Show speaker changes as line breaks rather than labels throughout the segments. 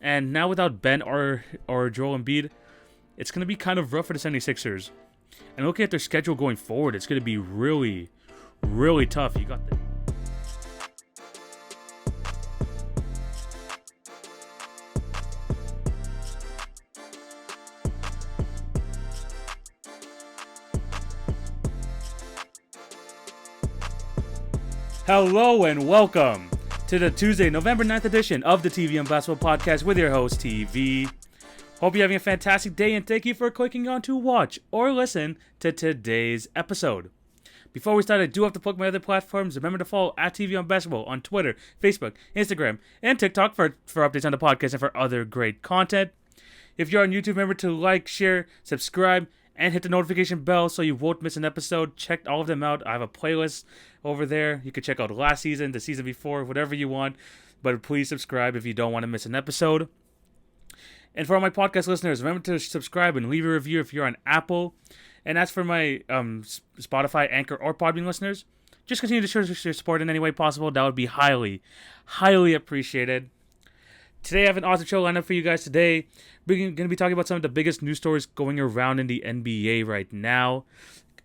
And now without Ben or Joel Embiid, it's going to be kind of rough for the 76ers. And looking at their schedule going forward, it's going to be really, really tough. You got the Hello and welcome to the Tuesday, November 9th edition of the TV and Basketball Podcast with your host, TV. Hope you're having a fantastic day and thank you for clicking on to watch or listen to today's episode. Before we start, I do have to plug my other platforms. Remember to follow at TV on Basketball on Twitter, Facebook, Instagram, and TikTok for updates on the podcast and for other great content. If you're on YouTube, remember to like, share, subscribe, and hit the notification bell so you won't miss an episode. Check all of them out. I have a playlist over there. You can check out last season, the season before, whatever you want. But please subscribe if you don't want to miss an episode. And for all my podcast listeners, remember to subscribe and leave a review if you're on Apple. And as for my Spotify, Anchor, or Podbean listeners, just continue to show your support in any way possible. That would be highly, highly appreciated. Today I have an awesome show lined up for you guys today. We're going to be talking about some of the biggest news stories going around in the NBA right now.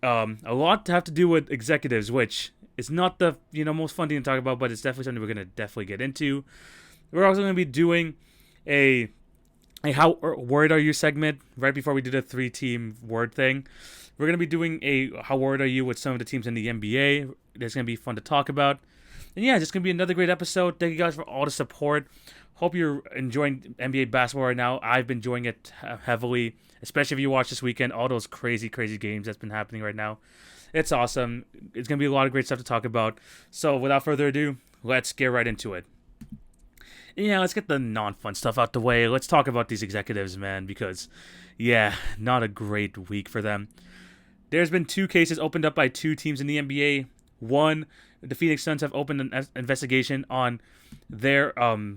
A lot to have to do with executives, which is not the most fun thing to talk about, but it's definitely something we're going to definitely get into. We're also going to be doing a How Worried Are You segment right before we do the 3-team word thing. We're going to be doing a How Worried Are You with some of the teams in the NBA. That's going to be fun to talk about. And yeah, it's going to be another great episode. Thank you guys for all the support. Hope you're enjoying NBA basketball right now. I've been enjoying it heavily, especially if you watch this weekend, all those crazy, crazy games that's been happening right now. It's awesome. It's going to be a lot of great stuff to talk about. So without further ado, let's get right into it. Yeah, let's get the non-fun stuff out the way. Let's talk about these executives, man, because, yeah, not a great week for them. There's been 2 cases opened up by 2 teams in the NBA. One, the Phoenix Suns have opened an investigation on their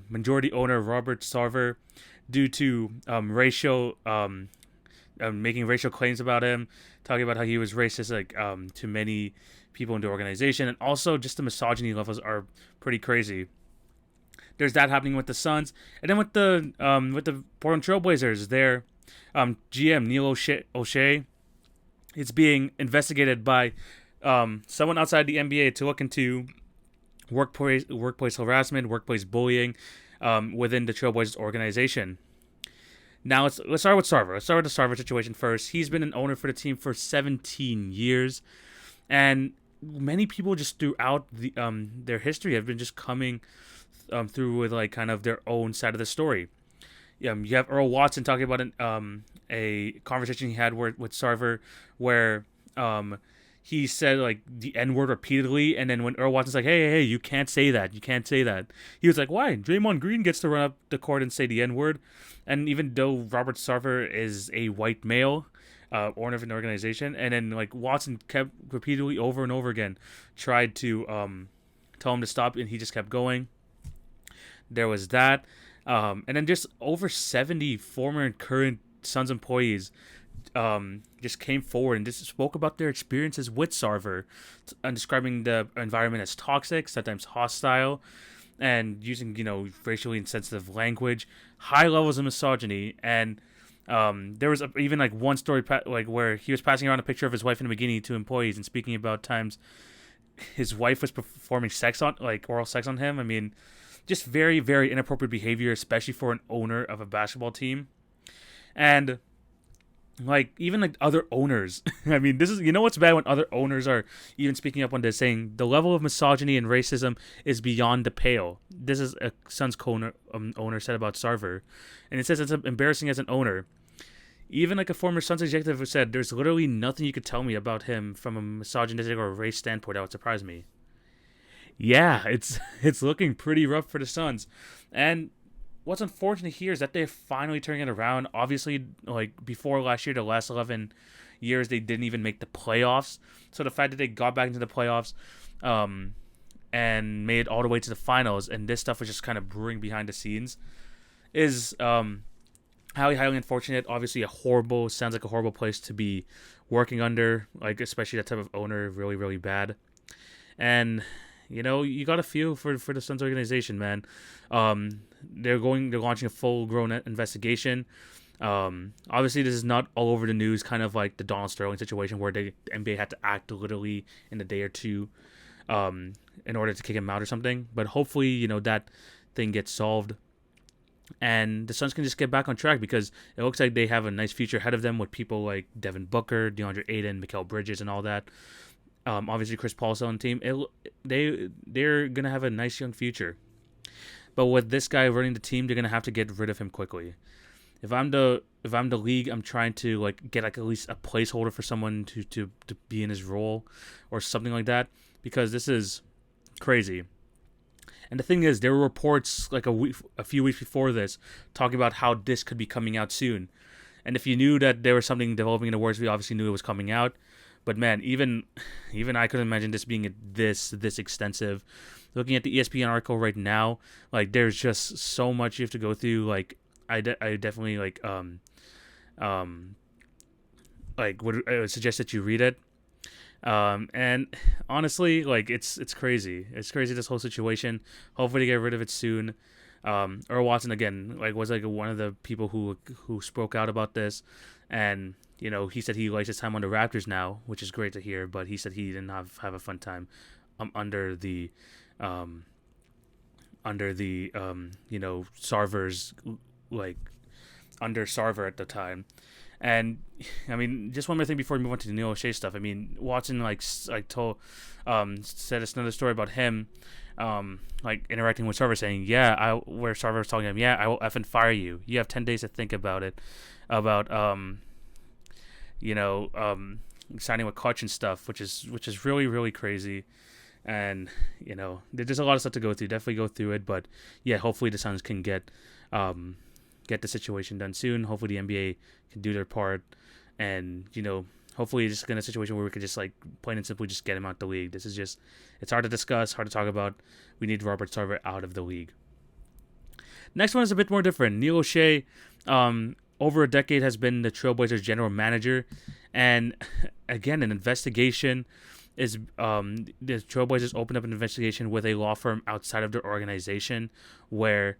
majority owner, Robert Sarver, due to making racial claims about him, talking about how he was racist to many people in the organization, and also just the misogyny levels are pretty crazy. There's that happening with the Suns, and then with the Portland Trailblazers, their GM Neil O'Shea, it's being investigated by someone outside the NBA to look into workplace harassment, workplace bullying within the Trailblazers organization. Now let's start with Sarver. Let's start with the Sarver situation first. He's been an owner for the team for 17 years, and many people just throughout their history have been just coming through with kind of their own side of the story. You have Earl Watson talking about a conversation he had with Sarver where he said the N-word repeatedly, and then when Earl Watson's like, hey, you can't say that, he was like, why? Draymond Green gets to run up the court and say the N-word, and even though Robert Sarver is a white male, owner of an organization, and then Watson kept repeatedly over and over again tried to tell him to stop, and he just kept going. There was that, and then just over 70 former and current Suns employees just came forward and just spoke about their experiences with Sarver, and describing the environment as toxic, sometimes hostile, and using racially insensitive language, high levels of misogyny, and there was even one story where he was passing around a picture of his wife in a bikini to employees and speaking about times his wife was performing oral sex on him. I mean, just very, very inappropriate behavior, especially for an owner of a basketball team. And even other owners. I mean, this is, what's bad when other owners are even speaking up on this, saying the level of misogyny and racism is beyond the pale. This is a Suns owner said about Sarver. And it says it's embarrassing as an owner. Even a former Suns executive who said, there's literally nothing you could tell me about him from a misogynistic or race standpoint that would surprise me. Yeah, it's looking pretty rough for the Suns. And what's unfortunate here is that they're finally turning it around. Obviously, before last year, the last 11 years, they didn't even make the playoffs. So the fact that they got back into the playoffs and made it all the way to the finals, and this stuff was just kind of brewing behind the scenes, is highly, highly unfortunate. Obviously, sounds like a horrible place to be working under, especially that type of owner, really, really bad. And you got to feel for the Suns organization, man. They're launching a full-grown investigation. Obviously, this is not all over the news, kind of like the Donald Sterling situation where the NBA had to act literally in a day or two in order to kick him out or something. But hopefully, that thing gets solved and the Suns can just get back on track because it looks like they have a nice future ahead of them with people like Devin Booker, DeAndre Ayton, Mikal Bridges, and all that. Obviously, Chris Paul's on the team. They're gonna have a nice young future. But with this guy running the team, they're gonna have to get rid of him quickly. If I'm the league, I'm trying to get at least a placeholder for someone to be in his role or something like that because this is crazy. And the thing is, there were reports a few weeks before this talking about how this could be coming out soon. And if you knew that there was something developing in the works, we obviously knew it was coming out. But man, even I couldn't imagine this being this extensive. Looking at the ESPN article right now, there's just so much you have to go through. I definitely would suggest that you read it. And honestly, it's crazy. It's crazy, this whole situation. Hopefully they get rid of it soon. Earl Watson again, was one of the people who spoke out about this, and he said he likes his time on the Raptors now, which is great to hear. But he said he didn't have a fun time under the Sarver's under Sarver at the time. And I mean, just one more thing before we move on to the Neil O'Shea stuff. I mean, Watson said it's another story about him interacting with Sarver, saying, where Sarver was telling him, I will effing fire you. You have 10 days to think about it, about signing with Kutch and stuff, which is really, really crazy. And there's a lot of stuff to go through. Definitely go through it, but yeah, hopefully the Suns can get the situation done soon. Hopefully the NBA can do their part, and hopefully just in a situation where we could just plain and simply just get him out the league. This is just, it's hard to discuss, hard to talk about. We need Robert Sarver out of the league. Next one is a bit more different. Neil O'Shea, over a decade, has been the Trailblazers general manager, and again, an investigation is the Trailblazers opened up an investigation with a law firm outside of their organization where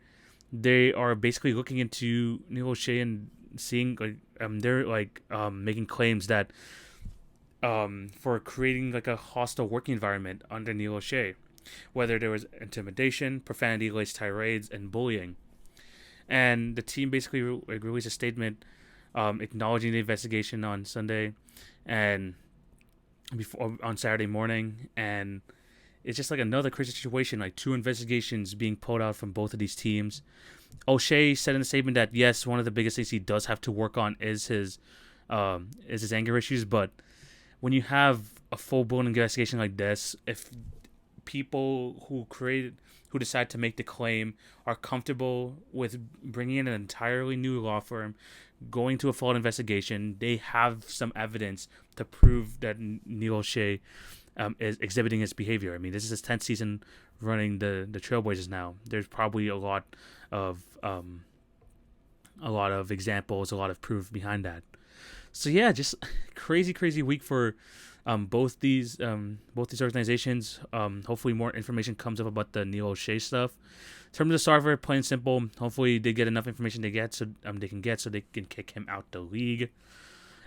they are basically looking into Neil O'Shea and seeing they're making claims that for creating a hostile working environment under Neil O'Shea, whether there was intimidation, profanity-laced tirades, and bullying. And the team basically released a statement acknowledging the investigation on Sunday and on Saturday morning, and it's just another crazy situation, 2 investigations being pulled out from both of these teams. O'Shea said in a statement that yes, one of the biggest things he does have to work on is his anger issues, but when you have a full-blown investigation like this, if people who decide to make the claim are comfortable with bringing in an entirely new law firm, going to a full investigation, they have some evidence to prove that Neil O'Shea is exhibiting his behavior. I mean, this is his 10th season running the Trailblazers now. There's probably a lot of examples, a lot of proof behind that. So yeah, just crazy week for both these organizations. Hopefully more information comes up about the Neil O'Shea stuff. In terms of the Sarver, plain and simple, hopefully they get enough information so they can kick him out the league.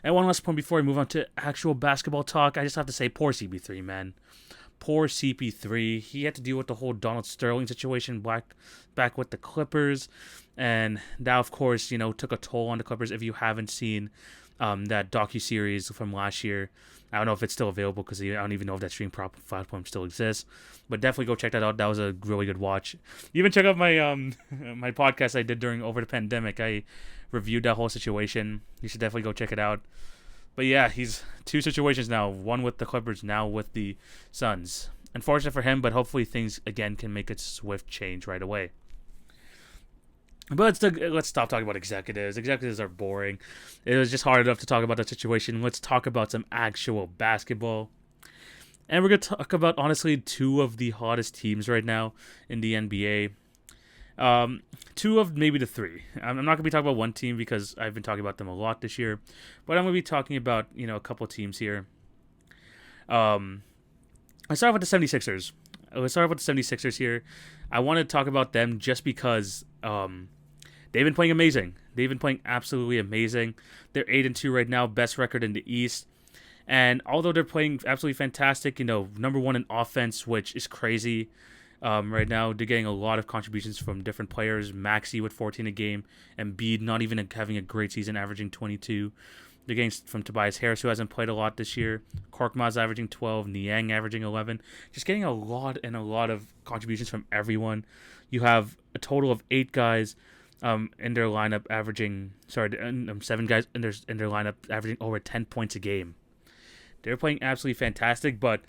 And one last point before we move on to actual basketball talk, I just have to say, poor CP3, man. Poor CP3. He had to deal with the whole Donald Sterling situation back with the Clippers. And that, of course, took a toll on the Clippers. If you haven't seen that docuseries from last year, I don't know if it's still available because I don't even know if that streaming platform still exists. But definitely go check that out. That was a really good watch. Even check out my my podcast I did over the pandemic. I reviewed that whole situation. You should definitely go check it out. But yeah, he's 2 situations now. One with the Clippers, now with the Suns. Unfortunate for him, but hopefully things again can make a swift change right away. But let's stop talking about executives. Executives are boring. It was just hard enough to talk about that situation. Let's talk about some actual basketball. And we're going to talk about, honestly, 2 of the hottest teams right now in the NBA. 2 of maybe the 3. I'm not going to be talking about one team because I've been talking about them a lot this year. But I'm going to be talking about, a couple teams here. I start with the 76ers. let's talk about the 76ers here. I want to talk about them just because they've been playing amazing. They've been playing absolutely amazing. They're 8-2 right now, best record in the East. And although they're playing absolutely fantastic, number one in offense, which is crazy. Right now, they're getting a lot of contributions from different players. Maxey with 14 a game, and Embiid not even having a great season, averaging 22. They're getting from Tobias Harris, who hasn't played a lot this year. Korkmaz averaging 12. Niang averaging 11. Just getting a lot of contributions from everyone. You have a total of 8 guys in their lineup averaging, 7 guys in their lineup averaging over 10 points a game. They're playing absolutely fantastic, but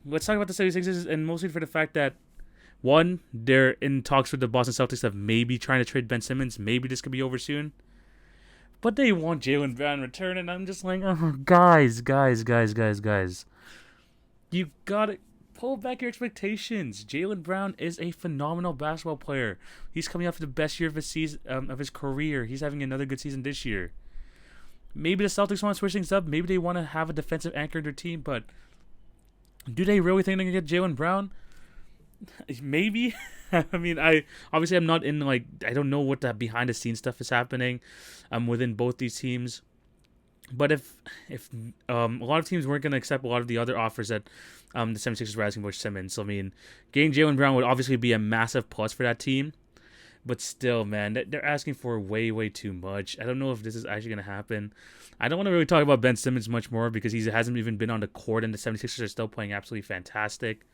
let's talk about the 76ers, and mostly for the fact that, one, they're in talks with the Boston Celtics of maybe trying to trade Ben Simmons. Maybe this could be over soon. But they want Jaylen Brown in return, and I'm just like, oh, guys. You got to pull back your expectations. Jaylen Brown is a phenomenal basketball player. He's coming off the best year of his season, of his career. He's having another good season this year. Maybe the Celtics want to switch things up. Maybe they want to have a defensive anchor in their team, but do they really think they can get Jaylen Brown? Maybe. I mean, I'm not in, I don't know what the behind the scenes stuff is happening within both these teams. But if a lot of teams weren't going to accept a lot of the other offers that the 76ers were asking for Simmons, so I mean, getting Jaylen Brown would obviously be a massive plus for that team. But still, man, they're asking for way too much. I don't know if this is actually going to happen. I don't want to really talk about Ben Simmons much more because he hasn't even been on the court, and the 76ers are still playing absolutely fantastic.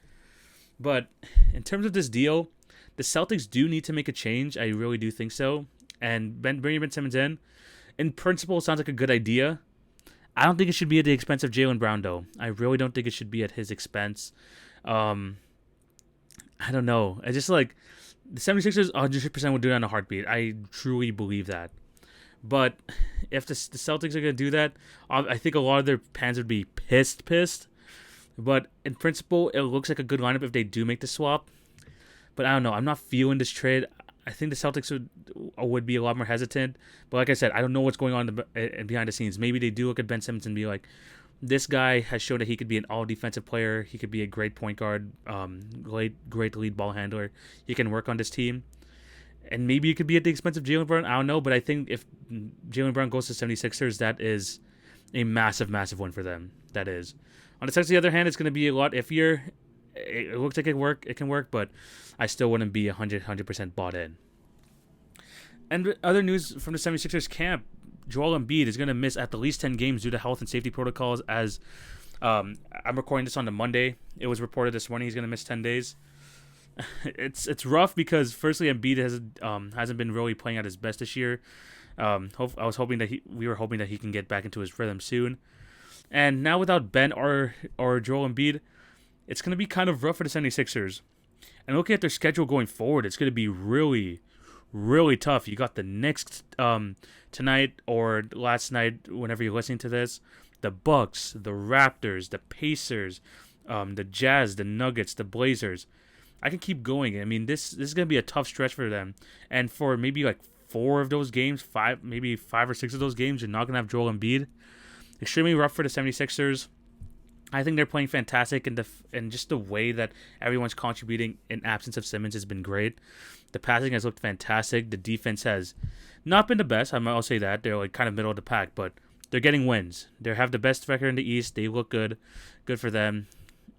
But in terms of this deal, the Celtics do need to make a change. I really do think so. And bringing Ben Simmons in principle, sounds like a good idea. I don't think it should be at the expense of Jaylen Brown, though. I really don't think it should be at his expense. I don't know. I just the 76ers 100% would do it on a heartbeat. I truly believe that. But if the Celtics are going to do that, I think a lot of their fans would be pissed. But in principle, it looks like a good lineup if they do make the swap. But I don't know. I'm not feeling this trade. I think the Celtics would be a lot more hesitant. But like I said, I don't know what's going on behind the scenes. Maybe they do look at Ben Simmons and be like, this guy has shown that he could be an all-defensive player. He could be a great point guard, great lead ball handler. He can work on this team. And maybe it could be at the expense of Jaylen Brown. I don't know. But I think if Jaylen Brown goes to 76ers, that is a massive win for them. That is. On the Celtics, on the other hand, it's going to be a lot iffier. It looks like it can work, but I still wouldn't be 100% bought in. And other news from the 76ers camp, Joel Embiid is going to miss at the least 10 games due to health and safety protocols. As I'm recording this on the Monday, it was reported this morning he's going to miss 10 days. It's rough because firstly Embiid hasn't been really playing at his best this year. We were hoping that he can get back into his rhythm soon. And now without Ben or Joel Embiid, it's going to be kind of rough for the 76ers. And looking at their schedule going forward, it's going to be really tough. You got the Knicks tonight or last night, whenever you're listening to this. The Bucks, the Raptors, the Pacers, the Jazz, the Nuggets, the Blazers. I can keep going. I mean, this is going to be a tough stretch for them. And for maybe 4 of those games, 5 or 6 of those games, you're not going to have Joel Embiid. Extremely rough for the 76ers. I think they're playing fantastic, and just the way that everyone's contributing in absence of Simmons has been great. The passing has looked fantastic. The defense has not been the best. I'll say that. They're kind of middle of the pack, but they're getting wins. They have the best record in the East. They look good. Good for them.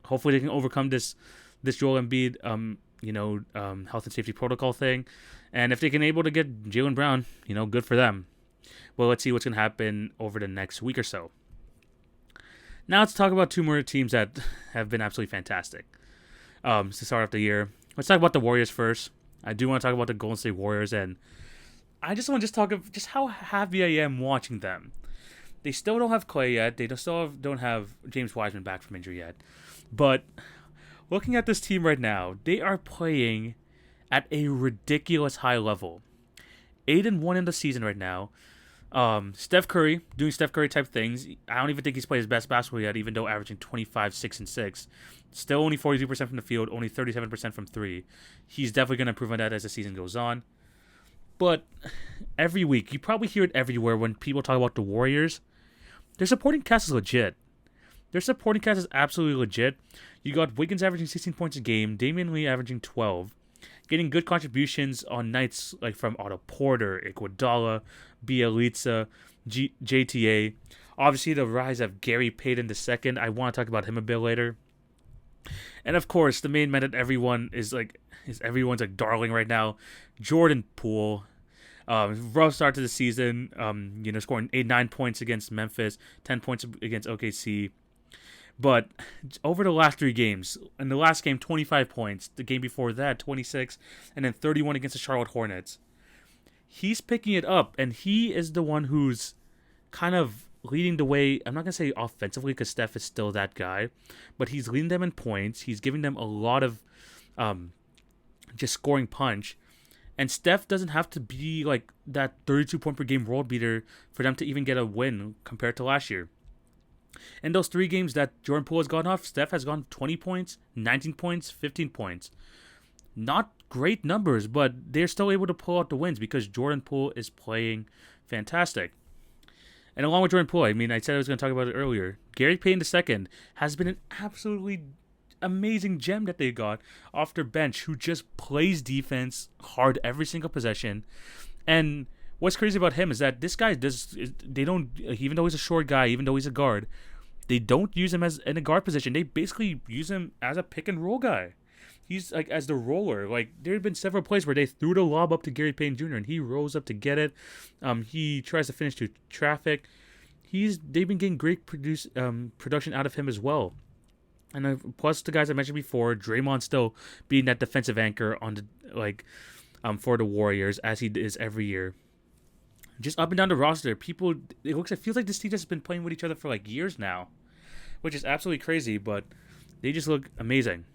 Hopefully they can overcome this Joel Embiid health and safety protocol thing. And if they can able to get Jaylen Brown, good for them. Well, let's see what's going to happen over the next week or so. Now let's talk about 2 more teams that have been absolutely fantastic to start off the year. Let's talk about the Warriors first. I do want to talk about the Golden State Warriors, and I just want to talk about just how happy I am watching them. They still don't have Clay yet. They don't have James Wiseman back from injury yet. But looking at this team right now, they are playing at a ridiculous high level. 8-1 in the season right now. Steph Curry doing Steph Curry type things. I don't even think he's played his best basketball yet, even though averaging 25, 6, and 6. Still only 42% from the field, only 37% from 3. He's definitely going to improve on that as the season goes on. But every week, you probably hear it everywhere when people talk about the Warriors. Their supporting cast is legit. Their supporting cast is absolutely legit. You got Wiggins averaging 16 points a game, Damian Lee averaging 12, getting good contributions on nights like from Otto Porter, Iguodala, Bielitsa, JTA. Obviously, the rise of Gary Payton II. I want to talk about him a bit later. And of course, the main man that everyone is everyone's like darling right now, Jordan Poole. Rough start to the season. Scoring 9 points against Memphis, 10 points against OKC. But over the last 3 games, in the last game, 25 points. The game before that, 26, and then 31 against the Charlotte Hornets. He's picking it up, and he is the one who's kind of leading the way. I'm not going to say offensively because Steph is still that guy, but he's leading them in points. He's giving them a lot of just scoring punch. And Steph doesn't have to be like that 32-point per game world beater for them to even get a win compared to last year. In those 3 games that Jordan Poole has gone off, Steph has gone 20 points, 19 points, 15 points. Not great numbers, but they're still able to pull out the wins because Jordan Poole is playing fantastic. And along with Jordan Poole, I said I was going to talk about it earlier. Gary Payton II has been an absolutely amazing gem that they got off their bench who just plays defense hard every single possession. And what's crazy about him is that this guy they don't, even though he's a short guy, even though he's a guard, they don't use him as in a guard position. They basically use him as a pick and roll guy. He's like as the roller. Like there have been several plays where they threw the lob up to Gary Payton Jr. and he rolls up to get it. He tries to finish through traffic. They've been getting great production out of him as well. And plus the guys I mentioned before, Draymond still being that defensive anchor on for the Warriors as he is every year. Just up and down the roster, it feels like this team has been playing with each other for like years now, which is absolutely crazy. But they just look amazing.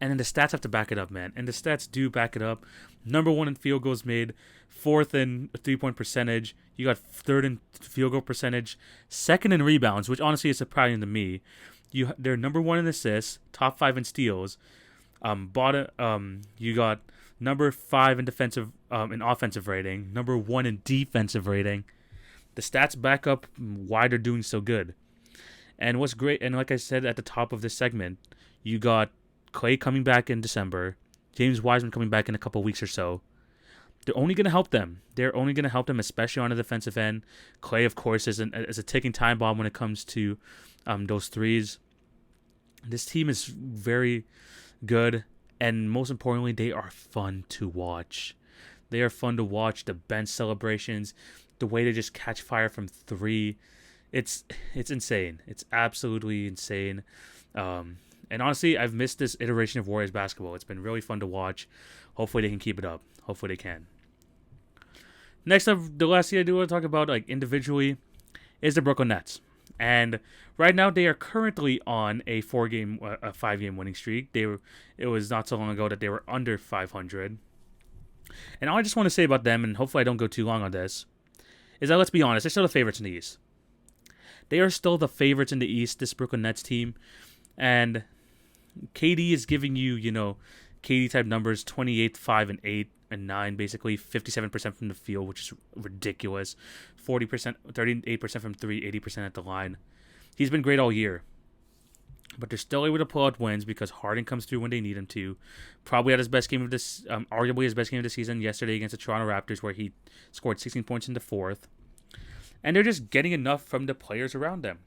And then the stats have to back it up, man. And the stats do back it up. Number 1 in field goals made, 4th in 3-point percentage. You got 3rd in field goal percentage, 2nd in rebounds, which honestly is surprising to me. They're number 1 in assists, top 5 in steals. You got number 5 in in offensive rating, number 1 in defensive rating. The stats back up why they're doing so good. And what's great, and like I said at the top of this segment, you got Clay coming back in December, James Wiseman coming back in a couple weeks or so. They're only going to help them. Especially on the defensive end. Clay, of course, is a ticking time bomb when it comes to those threes. This team is very good, and most importantly, they are fun to watch. They are fun to watch. The bench celebrations, the way they just catch fire from 3, it's insane. It's absolutely insane. And honestly, I've missed this iteration of Warriors basketball. It's been really fun to watch. Hopefully they can keep it up. Hopefully they can. Next up, the last thing I do want to talk about individually is the Brooklyn Nets. And right now they are currently on a 5-game winning streak. It was not so long ago that they were under 500. And all I just want to say about them, and hopefully I don't go too long on this, is that let's be honest, they're still the favorites in the East. They are still the favorites in the East, this Brooklyn Nets team. And KD is giving you, KD type numbers, 28, 5, and 8, and 9, basically 57% from the field, which is ridiculous. 40%, 38% from 3, 80% at the line. He's been great all year. But they're still able to pull out wins because Harden comes through when they need him to. Probably had his best game of this, arguably his best game of the season yesterday against the Toronto Raptors, where he scored 16 points in the 4th. And they're just getting enough from the players around them.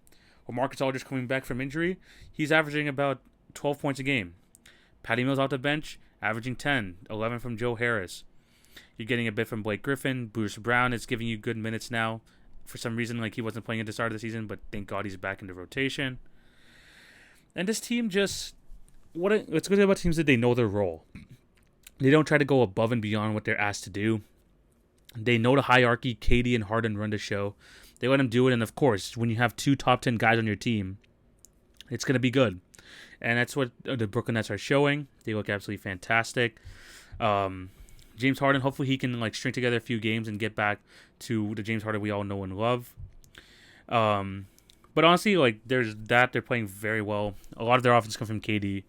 Marcus Aldridge coming back from injury, he's averaging about 12 points a game. Patty Mills off the bench, averaging 10, 11 from Joe Harris. You're getting a bit from Blake Griffin. Bruce Brown is giving you good minutes now. For some reason, he wasn't playing at the start of the season, but thank God he's back in the rotation. And this team what's good about teams is that they know their role. They don't try to go above and beyond what they're asked to do. They know the hierarchy. KD and Harden run the show. They let them do it, and of course, when you have 2 top 10 guys on your team, it's going to be good. And that's what the Brooklyn Nets are showing. They look absolutely fantastic. James Harden, hopefully he can string together a few games and get back to the James Harden we all know and love. But honestly, there's that. They're playing very well. A lot of their offense comes from KD.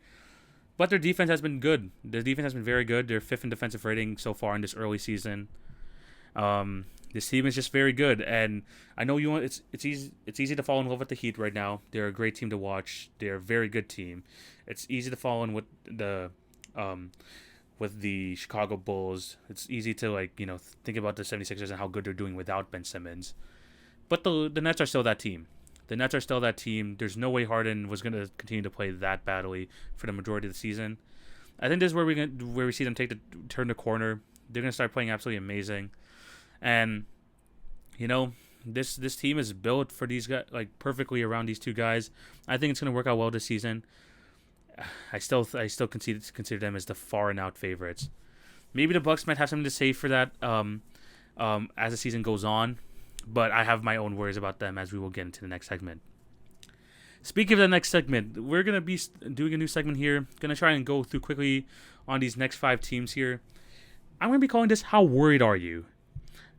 But their defense has been good. Their defense has been very good. They're 5th in defensive rating so far in this early season. This team is just very good, and I know you want it's easy to fall in love with the Heat right now. They're a great team to watch. They're a very good team. It's easy to fall in with the Chicago Bulls. It's easy to think about the 76ers and how good they're doing without Ben Simmons. But the Nets are still that team. The Nets are still that team. There's no way Harden was going to continue to play that badly for the majority of the season. I think this is where we see them turn the corner. They're going to start playing absolutely amazing. And this team is built for these guys, like perfectly around these two guys. I think it's going to work out well this season. I still consider them as the far and out favorites. Maybe the Bucks might have something to say for that as the season goes on, but I have my own worries about them as we will get into the next segment. Speaking of the next segment, we're going to be doing a new segment here. Going to try and go through quickly on these next 5 teams here. I'm going to be calling this How Worried Are You?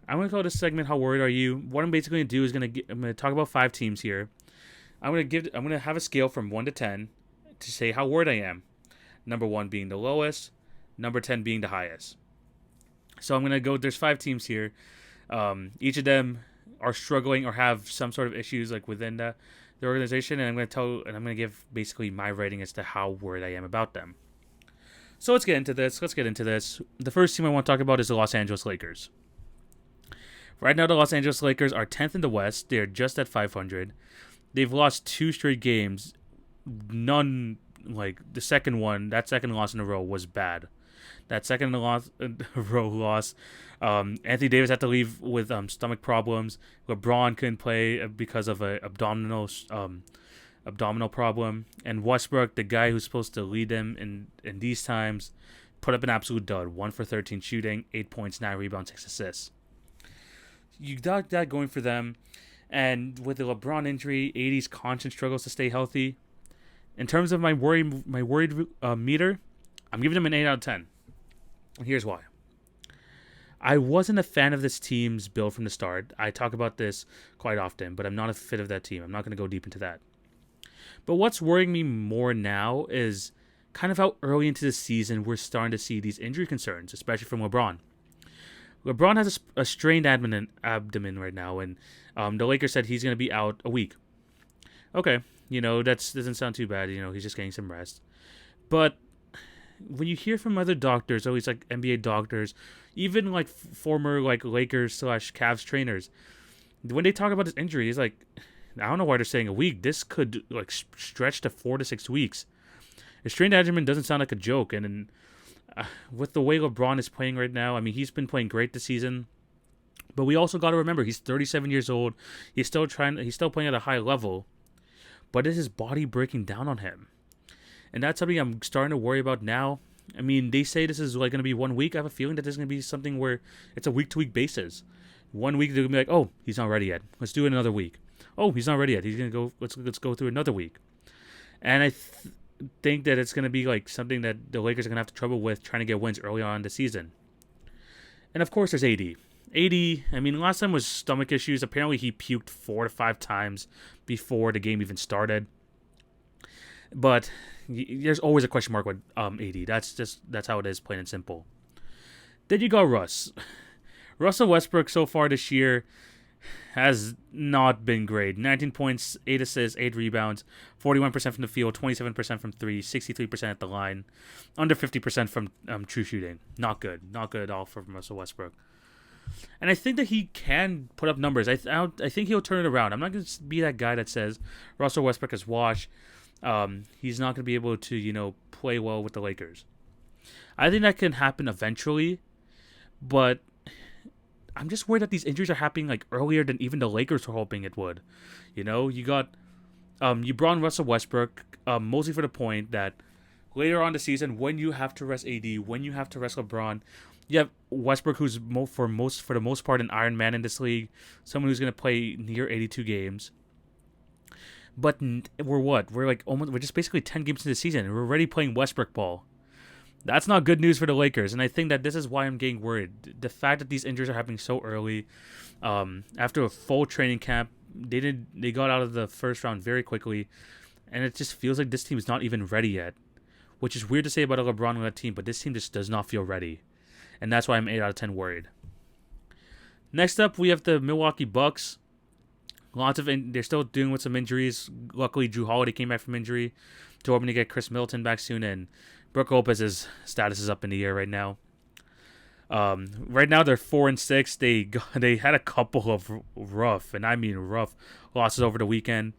I'm going to call this segment How Worried Are You? What I'm basically going to do is I'm going to talk about 5 teams here. I'm going to have a scale from 1 to 10 to say how worried I am. Number 1 being the lowest, number 10 being the highest. So I'm going to go, there's 5 teams here. Each of them are struggling or have some sort of issues like within the organization, and I'm going to give basically my rating as to how worried I am about them. So let's get into this. The first team I want to talk about is the Los Angeles Lakers. Right now, the Los Angeles Lakers are 10th in the West. They're just at 500. They've lost 2 straight games. None, like the second one, that second loss in a row was bad. That second row loss, Anthony Davis had to leave with stomach problems. LeBron couldn't play because of an abdominal problem. And Westbrook, the guy who's supposed to lead them in these times, put up an absolute dud. 1 for 13 shooting, 8 points, 9 rebounds, 6 assists. You got that going for them. And with the LeBron injury, AD's constant struggles to stay healthy. In terms of my worried meter, I'm giving them an 8 out of 10. And here's why. I wasn't a fan of this team's build from the start. I talk about this quite often, but I'm not a fan of that team. I'm not going to go deep into that. But what's worrying me more now is kind of how early into the season we're starting to see these injury concerns, especially from LeBron. LeBron has a strained abdomen right now, and the Lakers said he's going to be out a week. Okay, that doesn't sound too bad. He's just getting some rest. But when you hear from other doctors, at least like NBA doctors, even like former like Lakers / Cavs trainers, when they talk about this injury, it's like, I don't know why they're saying a week. This could like stretch to 4 to 6 weeks. A strained abdomen doesn't sound like a joke, and with the way LeBron is playing right now, I mean, he's been playing great this season. But we also got to remember, he's 37 years old. He's still playing at a high level. But is his body breaking down on him? And that's something I'm starting to worry about now. I mean, they say this is like going to be 1 week. I have a feeling that there's going to be something where it's a week-to-week basis. 1 week they're going to be like, oh, he's not ready yet. Let's do it another week. Oh, he's not ready yet. He's going to go. Let's go through another week. And I think that it's going to be like something that the Lakers are going to have trouble with trying to get wins early on in the season. And of course, there's AD. I mean, last time was stomach issues. Apparently, he puked 4 to 5 times before the game even started. But there's always a question mark with AD. That's how it is, plain and simple. Then you got Russ. Russell Westbrook so far this year has not been great. 19 points, 8 assists, 8 rebounds, 41% from the field, 27% from 3, 63% at the line, under 50% from true shooting. Not good. Not good at all for Russell Westbrook. And I think that he can put up numbers. I think he'll turn it around. I'm not going to be that guy that says Russell Westbrook is washed. He's not going to be able to, play well with the Lakers. I think that can happen eventually, but I'm just worried that these injuries are happening like earlier than even the Lakers were hoping it would. You got you brought in Russell Westbrook mostly for the point that later on the season, when you have to rest AD, when you have to rest LeBron, you have Westbrook, who's for the most part an Iron Man in this league, someone who's going to play near 82 games. But we're just basically 10 games into the season, and we're already playing Westbrook ball. That's not good news for the Lakers, and I think that this is why I'm getting worried. The fact that these injuries are happening so early, after a full training camp, they got out of the first round very quickly, and it just feels like this team is not even ready yet, which is weird to say about a LeBron-led team, but this team just does not feel ready, and that's why I'm 8 out of 10 worried. Next up, we have the Milwaukee Bucks. They're still dealing with some injuries. Luckily, Drew Holiday came back from injury. They're hoping to get Chris Middleton back soon, and Brook Lopez's status is up in the air right now. Right now they're 4-6. They had a couple of rough, and I mean rough, losses over the weekend.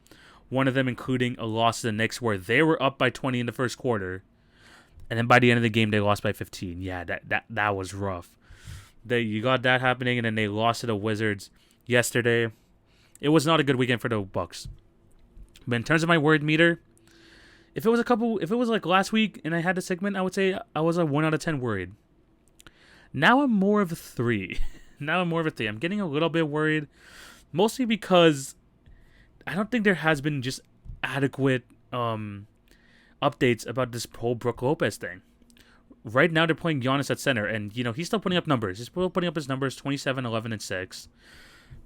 One of them including a loss to the Knicks where they were up by 20 in the first quarter, and then by the end of the game they lost by 15. Yeah, that was rough. You got that happening, and then they lost to the Wizards yesterday. It was not a good weekend for the Bucks. But in terms of my word meter, if it was like last week and I had the segment, I would say I was a 1 out of 10 worried. Now I'm more of a 3. I'm getting a little bit worried, mostly because I don't think there has been just adequate updates about this whole Brook Lopez thing. Right now they're playing Giannis at center, and he's still putting up numbers. He's still putting up his numbers, 27, 11, and 6.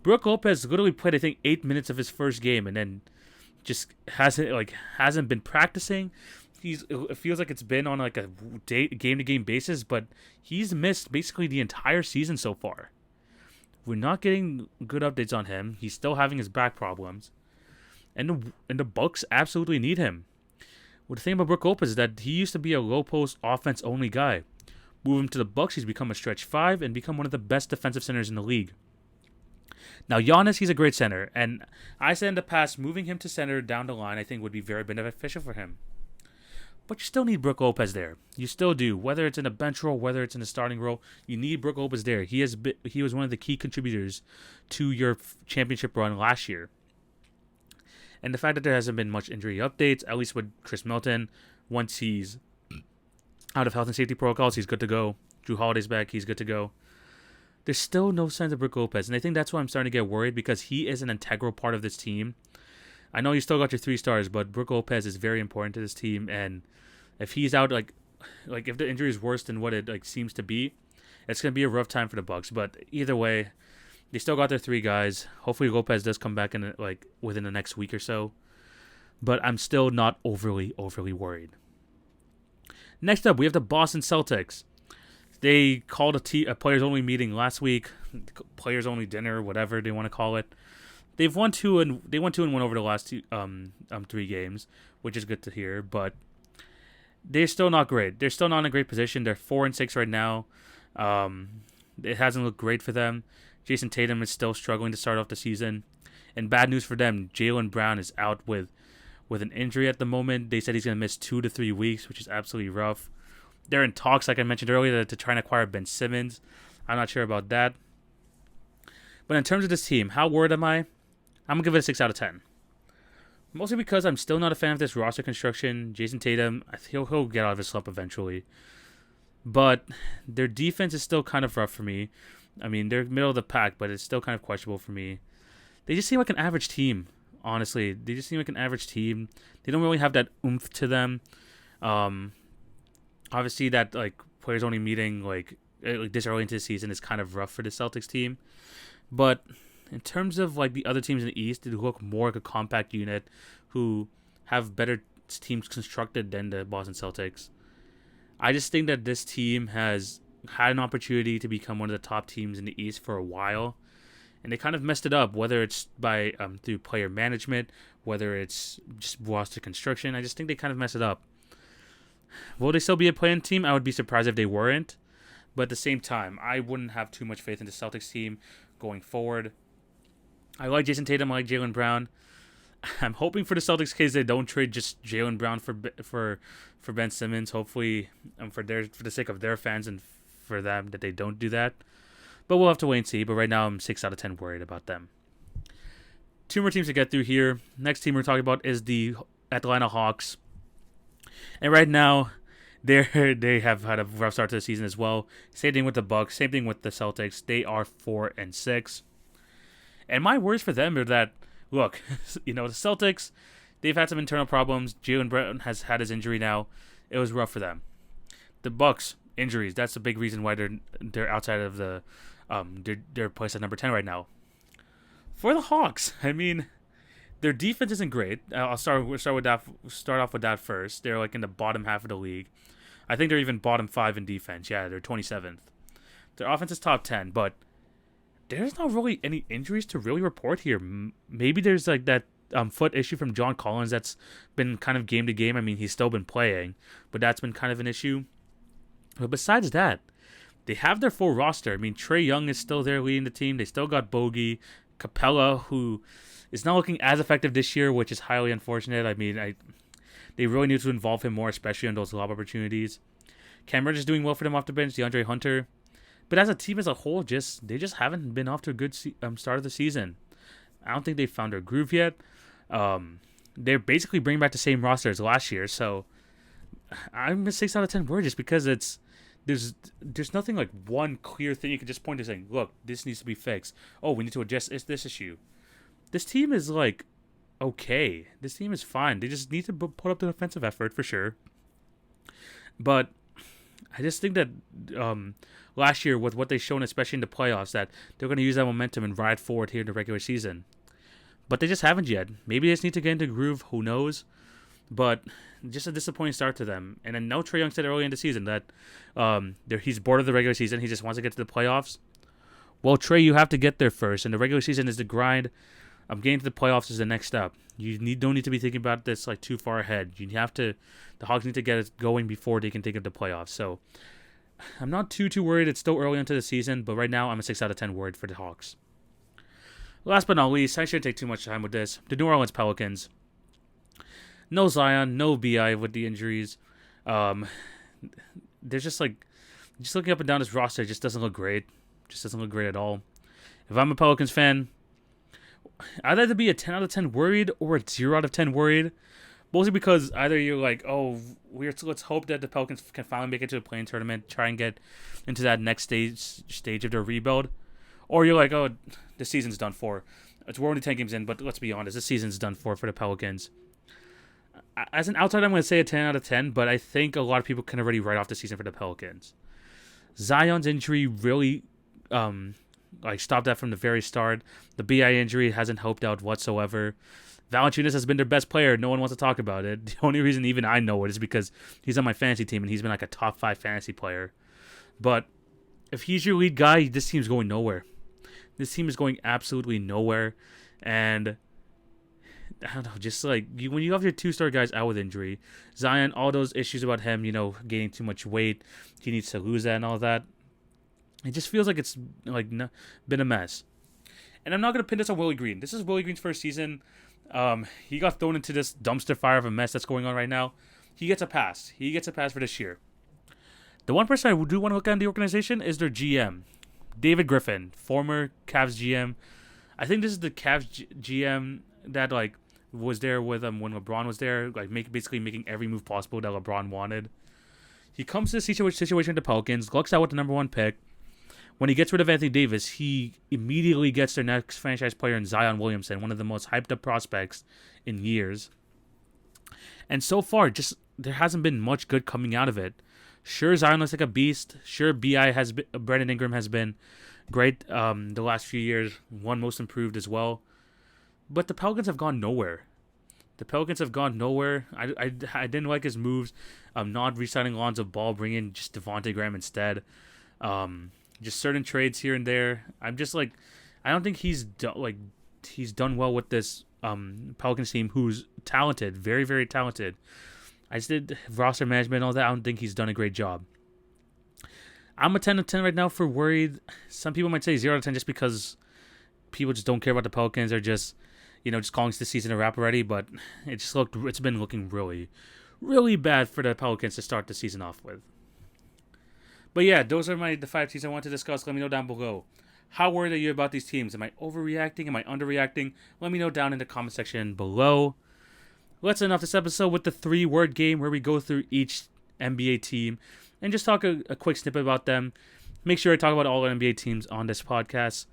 Brook Lopez literally played, I think, 8 minutes of his first game, and then just hasn't been practicing. It feels like it's been on like a game-to-game basis, but he's missed basically the entire season so far. We're not getting good updates on him. He's still having his back problems, and the Bucks absolutely need him. Well, the thing about Brook Lopez is that he used to be a low-post offense-only guy. Move him to the Bucks, he's become a stretch 5 and become one of the best defensive centers in the league. Now, Giannis, he's a great center, and I said in the past, moving him to center down the line I think would be very beneficial for him. But you still need Brook Lopez there. You still do. Whether it's in a bench role, whether it's in a starting role, you need Brook Lopez there. He was one of the key contributors to your championship run last year. And the fact that there hasn't been much injury updates, at least with Chris Middleton, once he's out of health and safety protocols, he's good to go. Drew Holiday's back, he's good to go. There's still no signs of Brook Lopez, and I think that's why I'm starting to get worried, because he is an integral part of this team. I know you still got your 3 stars, but Brook Lopez is very important to this team, and if he's out, like if the injury is worse than what it seems to be, it's gonna be a rough time for the Bucks. But either way, they still got their 3 guys. Hopefully Lopez does come back in within the next week or so. But I'm still not overly worried. Next up, we have the Boston Celtics. They called a players-only meeting last week, players-only dinner, whatever they want to call it. They won 2 and 1 over the last 3 games, which is good to hear. But they're still not great. They're still not in a great position. They're 4-6 right now. It hasn't looked great for them. Jason Tatum is still struggling to start off the season. And bad news for them, Jaylen Brown is out with an injury at the moment. They said he's going to miss 2 to 3 weeks, which is absolutely rough. They're in talks, like I mentioned earlier, to try and acquire Ben Simmons. I'm not sure about that. But in terms of this team, how worried am I? I'm going to give it a 6 out of 10. Mostly because I'm still not a fan of this roster construction. Jason Tatum, he'll get out of his slump eventually. But their defense is still kind of rough for me. I mean, they're middle of the pack, but it's still kind of questionable for me. They just seem like an average team, honestly. They just seem like an average team. They don't really have that oomph to them. Obviously, that players only meeting this early into the season is kind of rough for the Celtics team. But in terms of the other teams in the East, they look more like a compact unit who have better teams constructed than the Boston Celtics. I just think that this team has had an opportunity to become one of the top teams in the East for a while, and they kind of messed it up, whether it's by through player management, whether it's just roster construction. I just think they kind of messed it up. Will they still be a play-in team? I would be surprised if they weren't, but at the same time, I wouldn't have too much faith in the Celtics team going forward. I like Jason Tatum, I like Jaylen Brown. I'm hoping for the Celtics case they don't trade just Jaylen Brown for Ben Simmons. Hopefully, for the sake of their fans and for them, that they don't do that. But we'll have to wait and see. But right now, I'm 6 out of 10 worried about them. 2 more teams to get through here. Next team we're talking about is the Atlanta Hawks. And right now, they have had a rough start to the season as well. Same thing with the Bucks. Same thing with the Celtics. They are 4-6. And my worries for them are that, look, the Celtics, they've had some internal problems. Jaylen Brown has had his injury now. It was rough for them. The Bucks, injuries. That's a big reason why they're outside of the they're placed at number 10 right now. For the Hawks, I mean, their defense isn't great. I'll start off with that first. They're in the bottom half of the league. I think they're even bottom 5 in defense. Yeah, they're 27th. Their offense is top 10, but there's not really any injuries to really report here. Maybe there's like that foot issue from John Collins that's been kind of game to game. I mean, he's still been playing, but that's been kind of an issue. But besides that, they have their full roster. I mean, Trae Young is still there leading the team. They still got Bogey, Capella, who is not looking as effective this year, which is highly unfortunate. I mean, they really need to involve him more, especially on those lob opportunities. Cam Reddish is doing well for them off the bench. DeAndre Hunter. But as a team as a whole, they just haven't been off to a good start of the season. I don't think they've found their groove yet. They're basically bringing back the same roster as last year, so I'm a 6 out of 10 word just because there's nothing like one clear thing you can just point to saying, look, this needs to be fixed. Oh, we need to adjust this issue. This team is like okay. This team is fine. They just need to put up the defensive effort for sure. But I just think that last year with what they've shown, especially in the playoffs, that they're going to use that momentum and ride forward here in the regular season. But they just haven't yet. Maybe they just need to get into groove. Who knows? But just a disappointing start to them. And I know Trae Young said early in the season that he's bored of the regular season. He just wants to get to the playoffs. Well, Trae, you have to get there first. And the regular season is the grind. Getting to the playoffs is the next step. Don't need to be thinking about this like too far ahead. The Hawks need to get it going before they can think of the playoffs. So I'm not too worried. It's still early into the season, but right now I'm a 6 out of 10 word for the Hawks. Last but not least, I shouldn't take too much time with this. The New Orleans Pelicans. No Zion, no BI with the injuries. There's just looking up and down this roster, it just doesn't look great. Just doesn't look great at all. If I'm a Pelicans fan, I'd either be a 10 out of 10 worried or a 0 out of 10 worried. Mostly because either you're like, oh, let's hope that the Pelicans can finally make it to the play-in tournament, try and get into that next stage of their rebuild. Or you're like, oh, the season's done for. We're only 10 games in, but let's be honest, the season's done for the Pelicans. As an outsider, I'm going to say a 10 out of 10, but I think a lot of people can already write off the season for the Pelicans. Zion's injury really stopped that from the very start. The BI injury hasn't helped out whatsoever. Valanciunas has been their best player. No one wants to talk about it. The only reason even I know it is because he's on my fantasy team and he's been like a top 5 fantasy player. But if he's your lead guy, this team's going nowhere. This team is going absolutely nowhere. And I don't know, just like when you have your 2-star guys out with injury, Zion, all those issues about him, gaining too much weight, he needs to lose that and all that. It just feels like it's like been a mess. And I'm not going to pin this on Willie Green. This is Willie Green's first season. He got thrown into this dumpster fire of a mess that's going on right now. He gets a pass. He gets a pass for this year. The one person I do want to look at in the organization is their GM, David Griffin, former Cavs GM. I think this is the Cavs GM that was there with him when LeBron was there, basically making every move possible that LeBron wanted. He comes to the situation with the Pelicans, lucks out with the number 1 pick. When he gets rid of Anthony Davis, he immediately gets their next franchise player in Zion Williamson, one of the most hyped up prospects in years. And so far, there hasn't been much good coming out of it. Sure, Zion looks like a beast. Sure, Brandon Ingram has been great the last few years, one most improved as well. But the Pelicans have gone nowhere. I didn't like his moves. Not re-signing Lonzo Ball, bringing just Devontae Graham instead. Just certain trades here and there. I'm just like, I don't think he's done well with this Pelicans team, who's talented, very, very talented. I just did roster management and all that. I don't think he's done a great job. I'm a 10 out of 10 right now for worried. Some people might say 0 out of 10 just because people just don't care about the Pelicans. They're just calling the season a wrap already. But it's been looking really, really bad for the Pelicans to start the season off with. But yeah, those are the 5 teams I want to discuss. Let me know down below. How worried are you about these teams? Am I overreacting? Am I underreacting? Let me know down in the comment section below. Let's end off this episode with the 3-word game where we go through each NBA team and just talk a quick snippet about them. Make sure I talk about all the NBA teams on this podcast.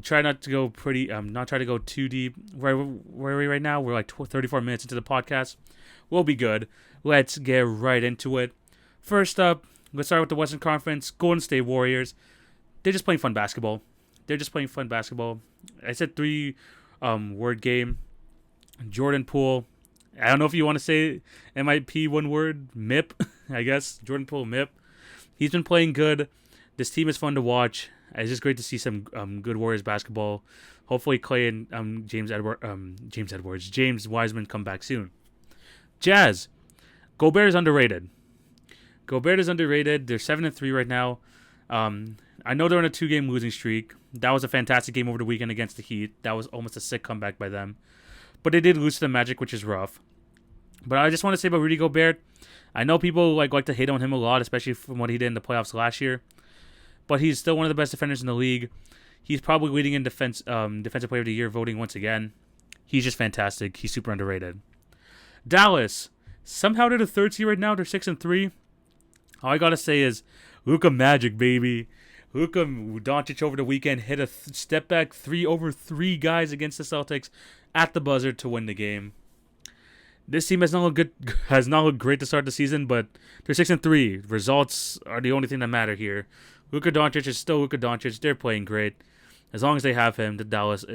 Try not to go not try to go too deep. Where are we right now? We're 34 minutes into the podcast. We'll be good. Let's get right into it. First up, let's start with the Western Conference. Golden State Warriors. They're just playing fun basketball. I said 3-word game. Jordan Poole. I don't know if you want to say MIP one word. MIP, I guess. Jordan Poole, MIP. He's been playing good. This team is fun to watch. It's just great to see some good Warriors basketball. Hopefully, Clay and James Wiseman come back soon. Jazz. Gobert is underrated. They're 7-3 right now. I know they're on a 2-game losing streak. That was a fantastic game over the weekend against the Heat. That was almost a sick comeback by them. But they did lose to the Magic, which is rough. But I just want to say about Rudy Gobert, I know people like to hate on him a lot, especially from what he did in the playoffs last year. But he's still one of the best defenders in the league. He's probably leading in defensive player of the year voting once again. He's just fantastic. He's super underrated. Dallas, somehow they're the third seed right now. They're 6-3. All I gotta say is, Luka Magic, baby. Luka Doncic over the weekend hit a step back 3 over 3 guys against the Celtics at the buzzer to win the game. This team has not looked great to start the season, but they're 6-3. Results are the only thing that matter here. Luka Doncic is still Luka Doncic. They're playing great. As long as they have him, the Dallas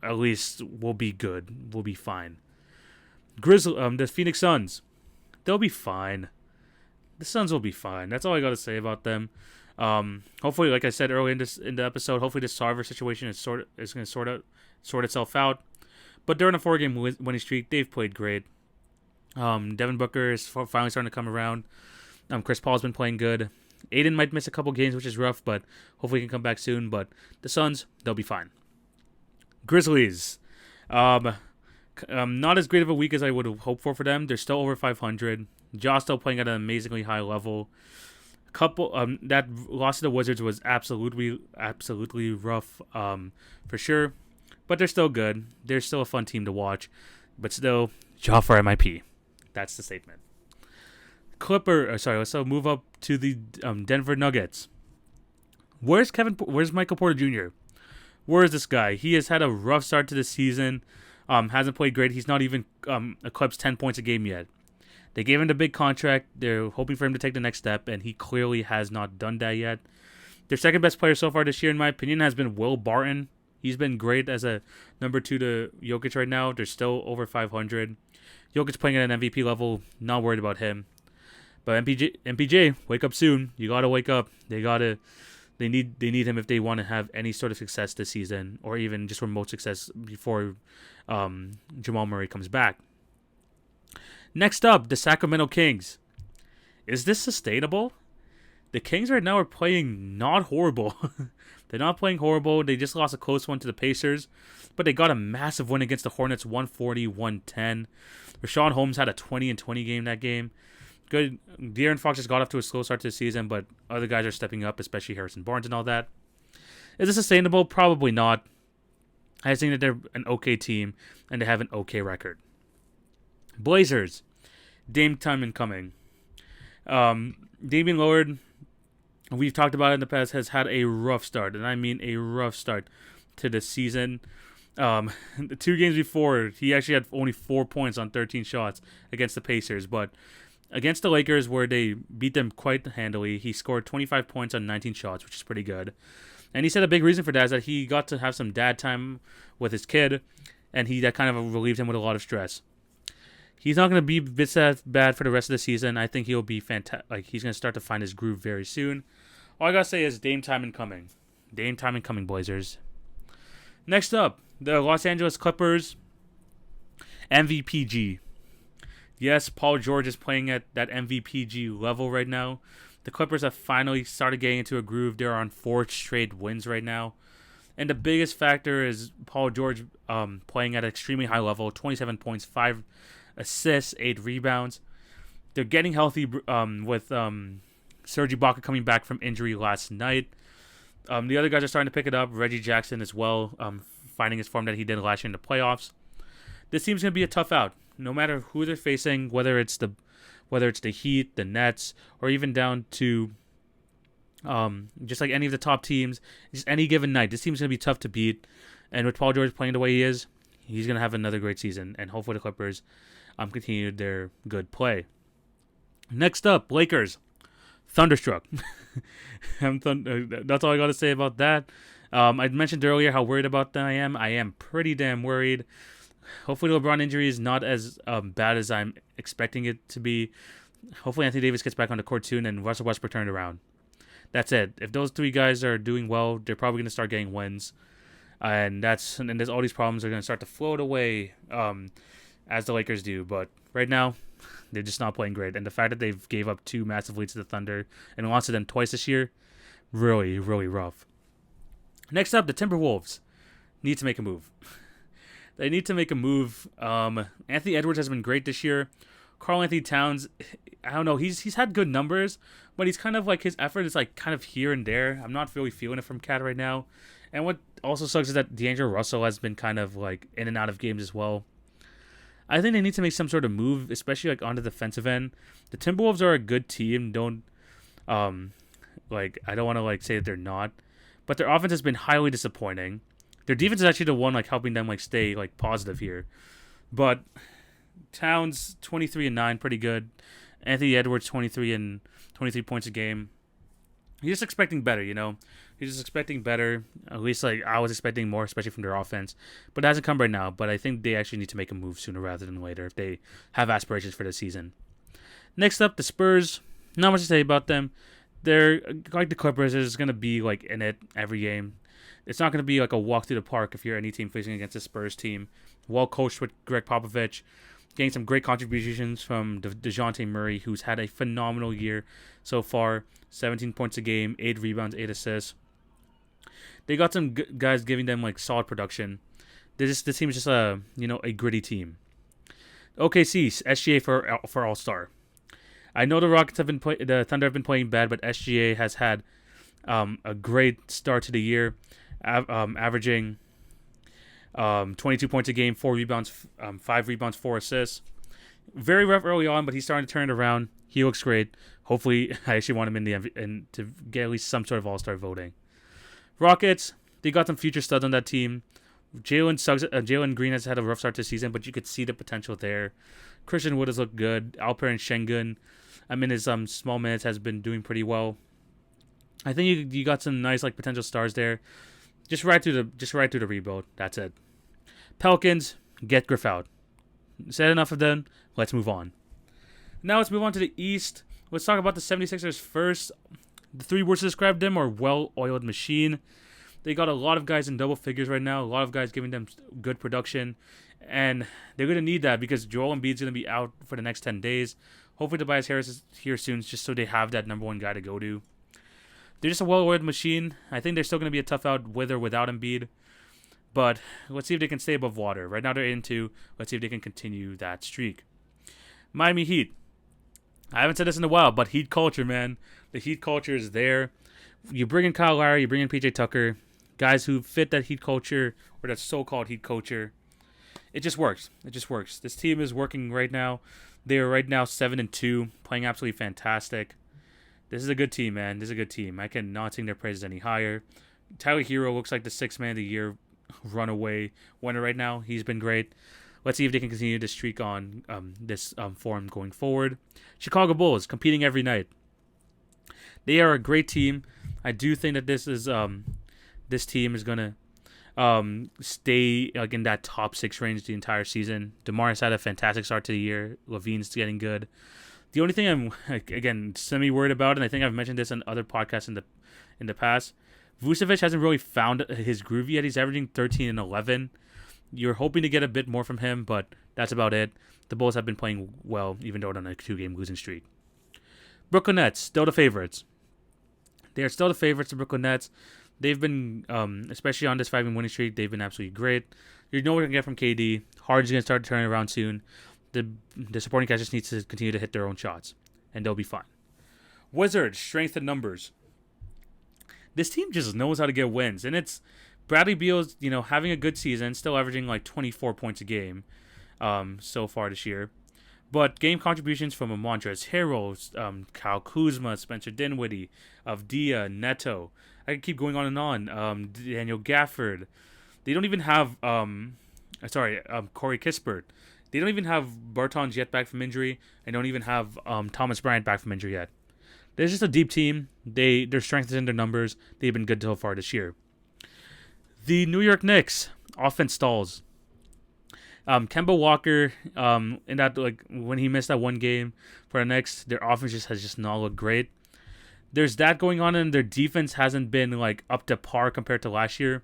at least will be good. Will be fine. The Phoenix Suns, they'll be fine. The Suns will be fine. That's all I got to say about them. Hopefully, like I said earlier in the episode, hopefully this Sarver situation is going to sort itself out. But they're on a 4-game winning streak. They've played great. Devin Booker is finally starting to come around. Chris Paul's been playing good. Aiden might miss a couple games, which is rough, but hopefully he can come back soon. But the Suns, they'll be fine. Grizzlies, not as great of a week as I would have hoped for them. They're still over 500. Ja's still playing at an amazingly high level. That loss to the Wizards was absolutely rough, for sure. But they're still good. They're still a fun team to watch. But still, Ja for MIP. That's the statement. Let's move up to the Denver Nuggets. Where's Michael Porter Jr.? Where is this guy? He has had a rough start to the season. Hasn't played great. He's not even eclipsed 10 points a game yet. They gave him the big contract. They're hoping for him to take the next step, and he clearly has not done that yet. Their second best player so far this year, in my opinion, has been Will Barton. He's been great as a number 2 to Jokic right now. They're still over 500. Jokic playing at an MVP level. Not worried about him. But MPJ, wake up soon. You gotta wake up. They need him if they want to have any sort of success this season, or even just remote success before Jamal Murray comes back. Next up, the Sacramento Kings. Is this sustainable? The Kings right now are playing not horrible. They're not playing horrible. They just lost a close one to the Pacers, but they got a massive win against the Hornets, 140-110. Rashawn Holmes had a 20-20 game that game. Good. De'Aaron Fox just got off to a slow start to the season, but other guys are stepping up, especially Harrison Barnes and all that. Is this sustainable? Probably not. I think that they're an okay team, and they have an okay record. Blazers. Dame time incoming. Damian Lillard, we've talked about it in the past, has had a rough start, and I mean a rough start to the season. The 2 games before, he actually had only 4 points on 13 shots against the Pacers, but against the Lakers, where they beat them quite handily, he scored 25 points on 19 shots, which is pretty good. And he said a big reason for that is that he got to have some dad time with his kid, and that kind of relieved him with a lot of stress. He's not going to be this bad for the rest of the season. I think he'll be fantastic. He's going to start to find his groove very soon. All I got to say is Dame time incoming. Dame time incoming, Blazers. Next up, the Los Angeles Clippers. MVPG. Yes, Paul George is playing at that MVPG level right now. The Clippers have finally started getting into a groove. They're on 4 straight wins right now. And the biggest factor is Paul George playing at an extremely high level. 27 points, 5 assists, 8 rebounds. They're getting healthy with Serge Ibaka coming back from injury last night. The other guys are starting to pick it up. Reggie Jackson as well, finding his form that he did last year in the playoffs. This team's going to be a tough out. No matter who they're facing, whether it's the Heat, the Nets, or even down to just like any of the top teams, just any given night, this team's going to be tough to beat. And with Paul George playing the way he is, he's going to have another great season. And hopefully the Clippers continue their good play. Next up, Lakers. Thunderstruck. That's all I got to say about that. I mentioned earlier how worried about them I am. I am pretty damn worried. Hopefully the LeBron injury is not as bad as I'm expecting it to be. Hopefully Anthony Davis gets back on the court soon and Russell Westbrook turned around. That's it. If those three guys are doing well, they're probably going to start getting wins. And there's all these problems are going to start to float away as the Lakers do. But right now, they're just not playing great. And the fact that they've gave up 2 massive leads to the Thunder and lost to them twice this year, really, really rough. Next up, the Timberwolves need to make a move. They need to make a move. Anthony Edwards has been great this year. Karl Anthony Towns, I don't know. He's had good numbers, but he's kind of like his effort is like kind of here and there. I'm not really feeling it from Cat right now. And what also sucks is that D'Angelo Russell has been kind of like in and out of games as well. I think they need to make some sort of move, especially like on the defensive end. The Timberwolves are a good team. I don't want to like say that they're not, but their offense has been highly disappointing. Their defense is actually the one like helping them like stay like positive here. But Towns 23-9, pretty good. Anthony Edwards 23 points a game. He's just expecting better, you know. He's just expecting better. At least like I was expecting more, especially from their offense. But it hasn't come right now. But I think they actually need to make a move sooner rather than later if they have aspirations for the season. Next up, the Spurs. Not much to say about them. They're like the Clippers. They're just gonna be like in it every game. It's not gonna be like a walk through the park if you're any team facing against the Spurs team. Well coached with Greg Popovich. Getting some great contributions from DeJounte Murray, who's had a phenomenal year so far. 17 points a game, 8 rebounds, 8 assists. They got some guys giving them like solid production. This team is just a gritty team. OKC SGA for All Star. I know the Thunder have been playing bad, but SGA has had a great start to the year, averaging 22 points a game, 4 rebounds, 5 rebounds, 4 assists. Very rough early on, but he's starting to turn it around. He looks great. Hopefully, I actually want him to get at least some sort of All-Star voting. Rockets, they got some future studs on that team. Jalen Green has had a rough start to the season, but you could see the potential there. Christian Wood has looked good. Alperen Şengün, in his small minutes, has been doing pretty well. I think you got some nice like potential stars there. Just right through the rebuild. That's it. Pelicans, get Griff out. Said enough of them. Let's move on. Now let's move on to the East. Let's talk about the 76ers first. The 3 words to describe them are well-oiled machine. They got a lot of guys in double figures right now. A lot of guys giving them good production. And they're going to need that because Joel Embiid's going to be out for the next 10 days. Hopefully Tobias Harris is here soon just so they have that number 1 guy to go to. They're just a well-oiled machine. I think they're still going to be a tough out with or without Embiid. But let's see if they can stay above water. Right now they're 8-2. Let's see if they can continue that streak. Miami Heat. I haven't said this in a while, but Heat culture, man. The Heat culture is there. You bring in Kyle Lowry, you bring in PJ Tucker, guys who fit that Heat culture or that so-called Heat culture. It just works. It just works. This team is working right now. They are right now 7-2, playing absolutely fantastic. This is a good team, man. This is a good team. I cannot sing their praises any higher. Tyler Hero looks like the 6th man of the year runaway winner right now. He's been great. Let's see if they can continue this streak on this form going forward. Chicago Bulls competing every night. They are a great team. I do think that this team is gonna stay like in that top 6 range the entire season. DeMar has had a fantastic start to the year. LaVine's getting good. The only thing I'm again semi-worried about, and I think I've mentioned this on other podcasts in the past, Vucevic hasn't really found his groove yet. He's averaging 13 and 11. You're hoping to get a bit more from him, but that's about it. The Bulls have been playing well, even though they're on a 2-game losing streak. Brooklyn Nets, still the favorites. They are still the favorites, the Brooklyn Nets. They've been, especially on this 5-game winning streak, they've been absolutely great. You know what you can get from KD. Harden's going to start turning around soon. The supporting cast just needs to continue to hit their own shots, and they'll be fine. Wizards, strength in numbers. This team just knows how to get wins, and it's Bradley Beal's, having a good season, still averaging like 24 points a game so far this year. But game contributions from Montrezl Harrell, Kyle Kuzma, Spencer Dinwiddie, Avdija, Neto. I could keep going on and on. Daniel Gafford. They don't even have Corey Kispert. They don't even have Bertans yet back from injury. And don't even have Thomas Bryant back from injury yet. They're just a deep team. Their strength is in their numbers. They've been good so far this year. The New York Knicks offense stalls. Kemba Walker, in that when he missed that one game for the Knicks, their offense has just not looked great. there's that going on, and their defense hasn't been like up to par compared to last year.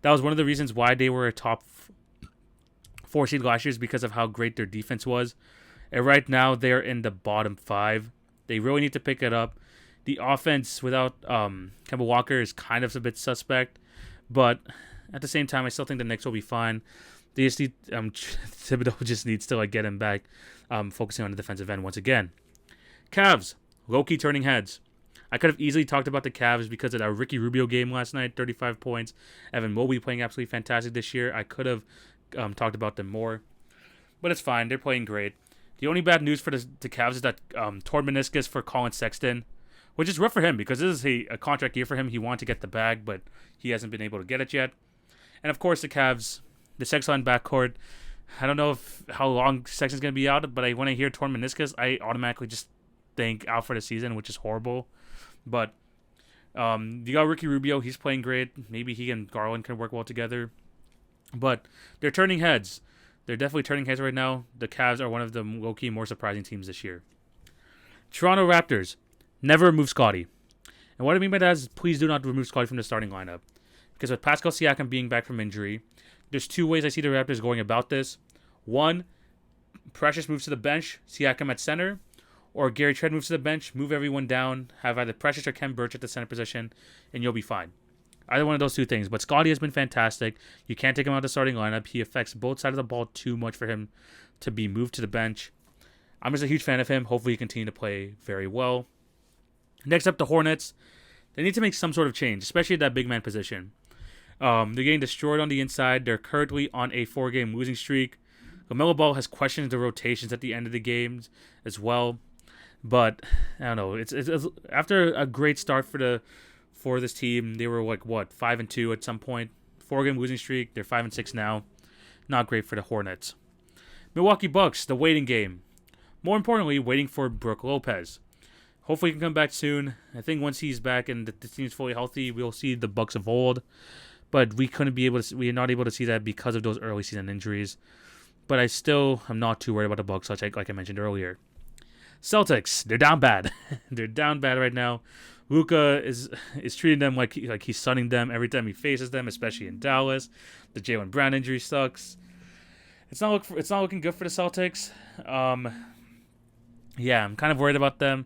That was one of the reasons why they were a top 4 seed last year, is because of how great their defense was. And right now they're in the bottom 5. They really need to pick it up. The offense without Kemba Walker is kind of a bit suspect, but at the same time, I still think the Knicks will be fine. They just need Thibodeau just needs to like get him back, focusing on the defensive end once again. Cavs, low-key turning heads. I could have easily talked about the Cavs because of that Ricky Rubio game last night, 35 points. Evan Mobley playing absolutely fantastic this year. I could have talked about them more, but it's fine. They're playing great. The only bad news for the Cavs is that torn meniscus for Colin Sexton, which is rough for him because this is a contract year for him. He wanted to get the bag, but he hasn't been able to get it yet. And of course, the Cavs, the Sexton backcourt. I don't know how long Sexton's going to be out, but when I hear torn meniscus, I automatically just think out for the season, which is horrible. But you got Ricky Rubio. He's playing great. Maybe he and Garland can work well together. But they're turning heads. They're definitely turning heads right now. The Cavs are one of the low-key more surprising teams this year. Toronto Raptors. Never remove Scottie. And what I mean by that is please do not remove Scottie from the starting lineup. Because with Pascal Siakam being back from injury, there's 2 ways I see the Raptors going about this. 1, Precious moves to the bench, Siakam at center. Or Gary Trent moves to the bench, move everyone down, have either Precious or Kem Birch at the center position, and you'll be fine. Either one of those 2 things. But Scottie has been fantastic. You can't take him out of the starting lineup. He affects both sides of the ball too much for him to be moved to the bench. I'm just a huge fan of him. Hopefully he continue to play very well. Next up, the Hornets. They need to make some sort of change, especially at that big man position. They're getting destroyed on the inside. They're currently on a 4-game losing streak. LaMelo Ball has questioned the rotations at the end of the games as well. But I don't know. It's after a great start for this team. They were like 5-2 at some point. 4-game losing streak. They're 5-6 now. Not great for the Hornets. Milwaukee Bucks, the waiting game. More importantly, waiting for Brook Lopez. Hopefully he can come back soon. I think once he's back and the team's fully healthy, we'll see the Bucks of old. But we are not able to see that because of those early season injuries. But I'm not too worried about the Bucks, like I mentioned earlier. Celtics, they're down bad. They're down bad right now. Luka is treating them like he's sunning them every time he faces them, especially in Dallas. The Jaylen Brown injury sucks. It's not looking good for the Celtics. Yeah, I'm kind of worried about them.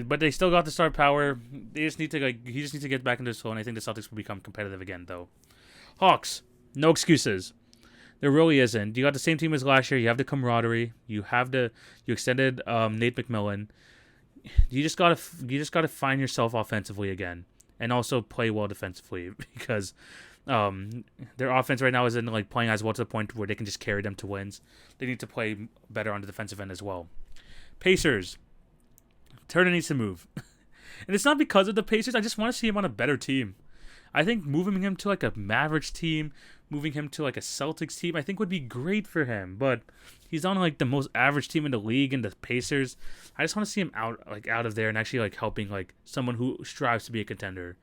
But they still got the star power. He just need to get back into his flow, and I think the Celtics will become competitive again, though. Hawks, no excuses. There really isn't. You got the same team as last year. You have the camaraderie. You extended Nate McMillan. You just gotta find yourself offensively again, and also play well defensively because their offense right now isn't like playing as well to the point where they can just carry them to wins. They need to play better on the defensive end as well. Pacers. Turner needs to move. And it's not because of the Pacers. I just want to see him on a better team. I think moving him to like a Mavericks team, moving him to like a Celtics team, I think would be great for him. But he's on like the most average team in the league, and the Pacers. I just want to see him out of there and actually like helping like someone who strives to be a contender.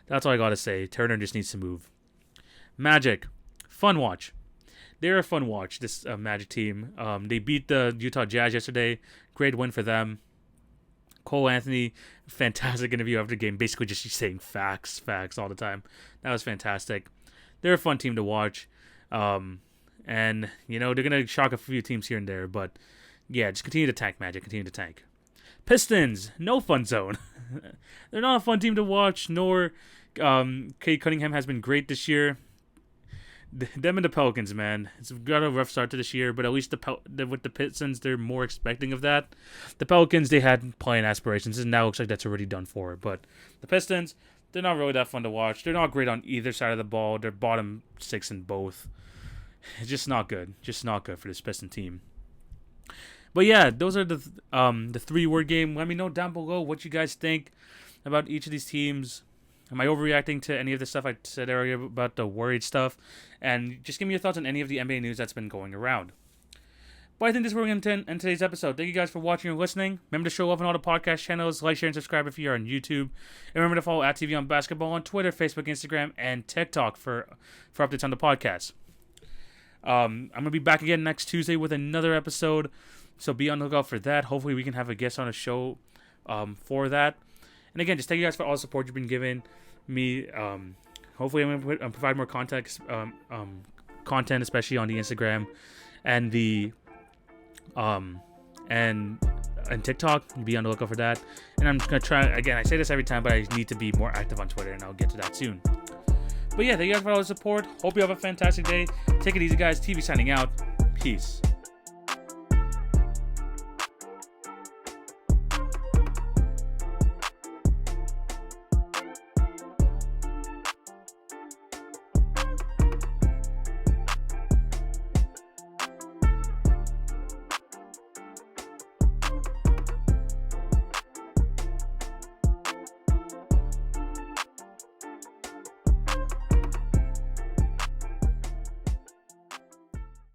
That's all I gotta say. Turner just needs to move. Magic, fun watch. They're a fun watch. This Magic team. They beat the Utah Jazz yesterday. Great win for them. Cole Anthony, fantastic interview after the game, basically just saying facts all the time. That was fantastic. They're a fun team to watch. And, they're going to shock a few teams here and there, but yeah, just continue to tank, Magic, continue to tank. Pistons, no fun zone. They're not a fun team to watch, nor Cade Cunningham has been great this year. Them and the Pelicans, man. It's got a rough start to this year, but at least with the Pistons, they're more expecting of that. The Pelicans, they had playing aspirations, and now it looks like that's already done for. But the Pistons, they're not really that fun to watch. They're not great on either side of the ball. They're bottom 6 in both. It's just not good. Just not good for this Piston team. But yeah, those are the 3-word game. Let me know down below what you guys think about each of these teams. Am I overreacting to any of the stuff I said earlier about the worried stuff? And just give me your thoughts on any of the NBA news that's been going around. But I think this is where we're going to end today's episode. Thank you guys for watching and listening. Remember to show love on all the podcast channels. Like, share, and subscribe if you're on YouTube. And remember to follow @TV on Basketball on Twitter, Facebook, Instagram, and TikTok for updates on the podcast. I'm going to be back again next Tuesday with another episode. So be on the lookout for that. Hopefully we can have a guest on a show for that. And again, just thank you guys for all the support you've been giving me. Hopefully, I'm going to provide more context, content, especially on the Instagram and the and TikTok. Be on the lookout for that. And I'm gonna try again. I say this every time, but I need to be more active on Twitter, and I'll get to that soon. But yeah, thank you guys for all the support. Hope you have a fantastic day. Take it easy, guys. TV signing out. Peace.